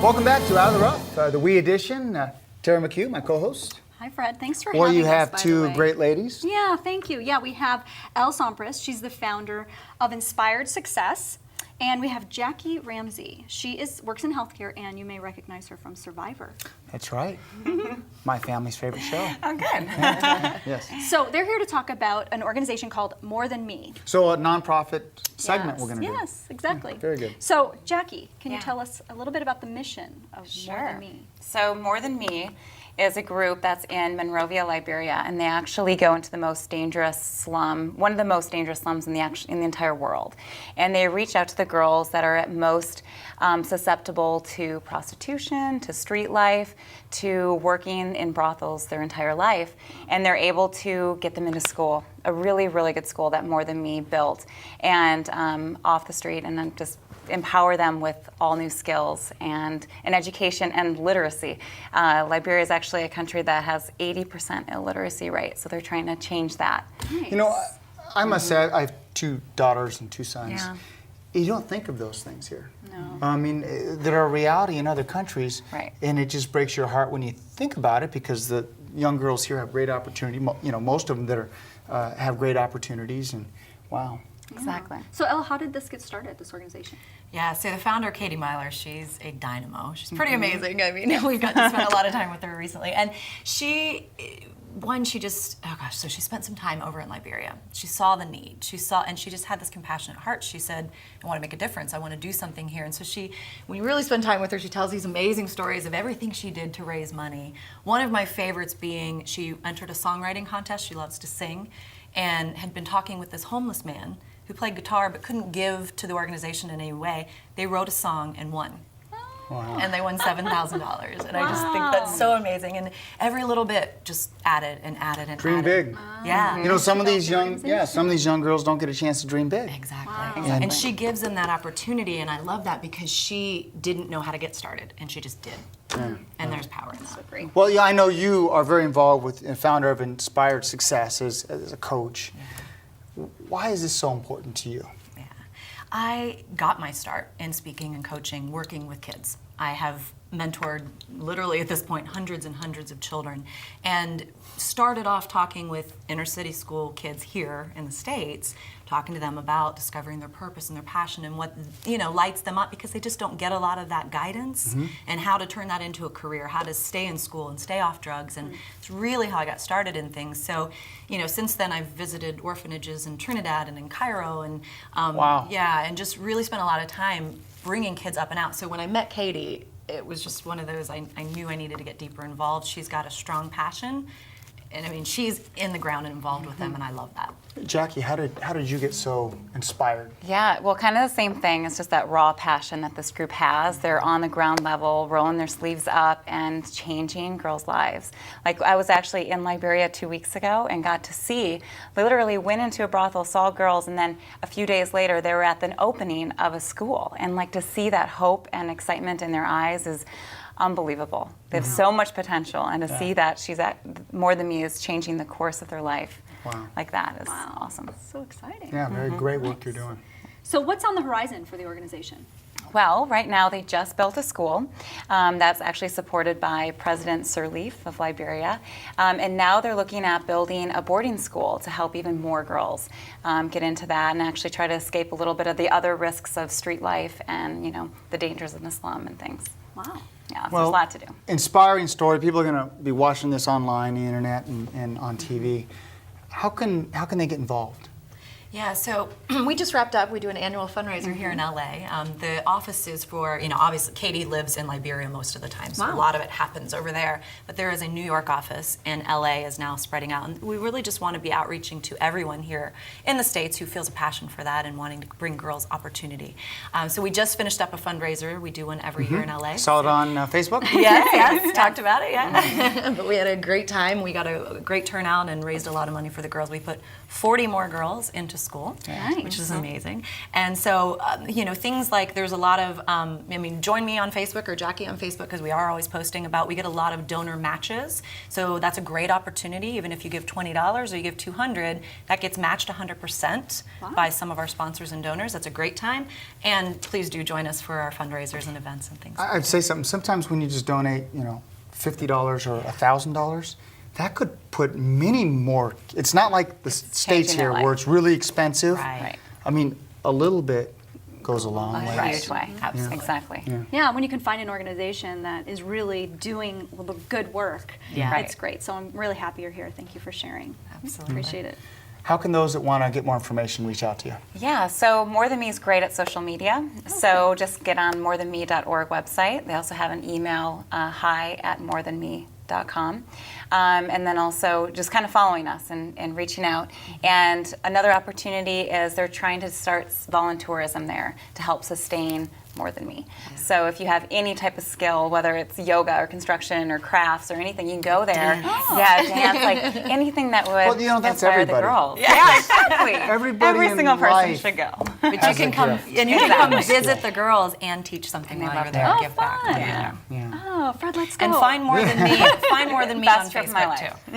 Welcome back to Out of the Rough, the We edition. Tara McHugh, my co-host. Hi, Fred. Thanks for Well, having us, you have by the two way. great ladies. Yeah, thank you. Yeah, we have Elle Sompres. She's the founder of Inspired Success. And we have Jacquie Ramsey. She works in healthcare, and you may recognize her from Survivor. That's right. My family's favorite show. Oh, good. Yes. So they're here to talk about an organization called More Than Me. So a nonprofit segment we're going to do. Yes, exactly. Very good. So, Jacquie, can you Yeah. tell us a little bit about the mission of More Than Me? So More Than Me is a group that's in Monrovia, Liberia, and they actually go into the most dangerous slum, one of the most dangerous slums in the entire world. And they reach out to the girls that are at most susceptible to prostitution, to street life, to working in brothels their entire life. And they're able to get them into school, a really, really good school that More Than Me built, and off the street, and then just empower them with all new skills and education and literacy. Liberia is actually a country that has 80% illiteracy rate, so they're trying to change that. Nice. You know, I must say, I have two daughters and two sons. Yeah. You don't think of those things here. No. I mean, they're a reality in other countries, Right. and it just breaks your heart when you think about it, because the young girls here have great opportunity. You know, most of them that are have great opportunities, and wow. Exactly. So, Elle, how did this get started, this organization? Yeah, so the founder, Katie Myler, she's a dynamo. She's pretty amazing. I mean, we've got to spend a lot of time with her recently. And she spent some time over in Liberia. She saw the need. And she just had this compassionate heart. She said, I want to make a difference. I want to do something here. And so when you really spend time with her, she tells these amazing stories of everything she did to raise money. One of my favorites being she entered a songwriting contest. She loves to sing, and had been talking with this homeless man who played guitar but couldn't give to the organization in any way. They wrote a song and won. Wow. And they won $7,000. And I just think that's so amazing. And every little bit just added and added and Dream added. big. Yeah. You know, some of these young girls don't get a chance to dream big. Exactly. Wow. And she gives them that opportunity, and I love that because she didn't know how to get started, and she just did. And there's power in that. So great. Well, yeah, I know you are very involved with and founder of Inspired Success as a coach. Why is this so important to you? Yeah. I got my start in speaking and coaching, working with kids. I have mentored, literally at this point, hundreds and hundreds of children, and started off talking with inner city school kids here in the States, talking to them about discovering their purpose and their passion and what, lights them up, because they just don't get a lot of that guidance and how to turn that into a career, how to stay in school and stay off drugs. And it's really how I got started in things. So, since then I've visited orphanages in Trinidad and in Cairo, and Wow. yeah, and just really spent a lot of time bringing kids up and out. So when I met Katie, it was just one of those, I knew I needed to get deeper involved. She's got a strong passion, and I mean, she's in the ground and involved with them, and I love that. Jacquie, how did you get so inspired? Yeah, well, kind of the same thing. It's just that raw passion that this group has. They're on the ground level, rolling their sleeves up and changing girls' lives. Like, I was actually in Liberia 2 weeks ago and got to see, literally went into a brothel, saw girls, and then a few days later they were at the opening of a school. And like, to see that hope and excitement in their eyes is unbelievable. They have so much potential, and to see that she's at More Than Me is changing the course of their life. Wow. Like that is awesome. So exciting. Yeah, very great work you're doing. So, what's on the horizon for the organization? Well, right now they just built a school that's actually supported by President Sirleaf of Liberia, and now they're looking at building a boarding school to help even more girls get into that and actually try to escape a little bit of the other risks of street life and the dangers in the slum and things. Wow. Yeah, so there's a lot to do. Inspiring story. People are going to be watching this online, the internet, and on TV. How can they get involved? Yeah, so we just wrapped up. We do an annual fundraiser here in LA. The office is for, obviously Katie lives in Liberia most of the time, so a lot of it happens over there. But there is a New York office, and LA is now spreading out. And we really just want to be outreaching to everyone here in the States who feels a passion for that and wanting to bring girls opportunity. So we just finished up a fundraiser. We do one every year in LA. Saw it on Facebook? Yes, talked about it, yeah. But we had a great time. We got a great turnout and raised a lot of money for the girls. We put 40 more girls into to school, Nice. which is amazing. And so, things like there's a lot of, join me on Facebook or Jacquie on Facebook, because we are always posting about, we get a lot of donor matches. So that's a great opportunity. Even if you give $20 or you give $200, that gets matched 100% by some of our sponsors and donors. That's a great time. And please do join us for our fundraisers and events and things. I'd say something. Sometimes when you just donate, $50 or $1,000, that could put many more. It's not like the states changing here their where life. it's really expensive. Right. I mean, a little bit goes a long way. A huge way. Exactly. Yeah, when you can find an organization that is really doing the good work, Yeah. it's great. So I'm really happy you're here. Thank you for sharing. Absolutely. Appreciate it. How can those that want to get more information reach out to you? Yeah, so More Than Me is great at social media. So just get on morethanme.org website. They also have an email, hi@morethanme.com. And then also just kind of following us and reaching out. And another opportunity is they're trying to start volunteerism there to help sustain More Than Me. So if you have any type of skill, whether it's yoga or construction or crafts or anything, you can go there. Yeah, dance, like anything that would that's inspire everybody. the girls. Yeah, exactly. Everybody Every in single person life should go. But you As can a come gift. and you can come Exactly. visit the girls and teach something while love you're there. that. and Oh, give back. fun. Yeah. Oh, Fred, let's go. And find More Than Me. Find More Than Me Best on trip of my Facebook life. too.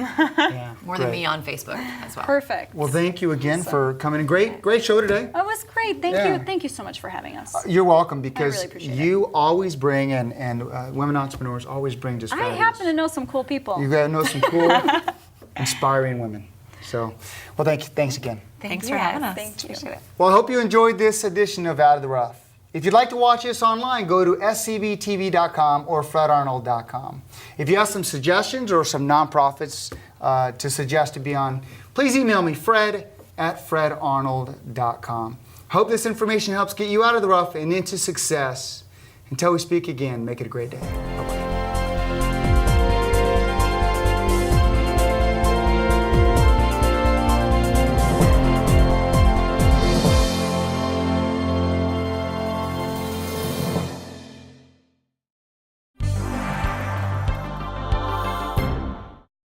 Yeah. More Than Great. Me on Facebook as well. Perfect. Well, thank you again for coming in. Great show today. That was great. Thank Yeah. you. Thank you so much for having us. You're welcome, because really appreciate you always bring, and women entrepreneurs always bring just I fabulous. happen to know some cool people. You got to know some cool, inspiring women. So, well, thanks again. Thanks for having us. Thank you. Appreciate it. Well, I hope you enjoyed this edition of Out of the Rough. If you'd like to watch us online, go to scbtv.com or fredarnold.com. If you have some suggestions or some nonprofits to suggest to be on, please email me, fred@fredarnold.com. Hope this information helps get you out of the rough and into success. Until we speak again, make it a great day.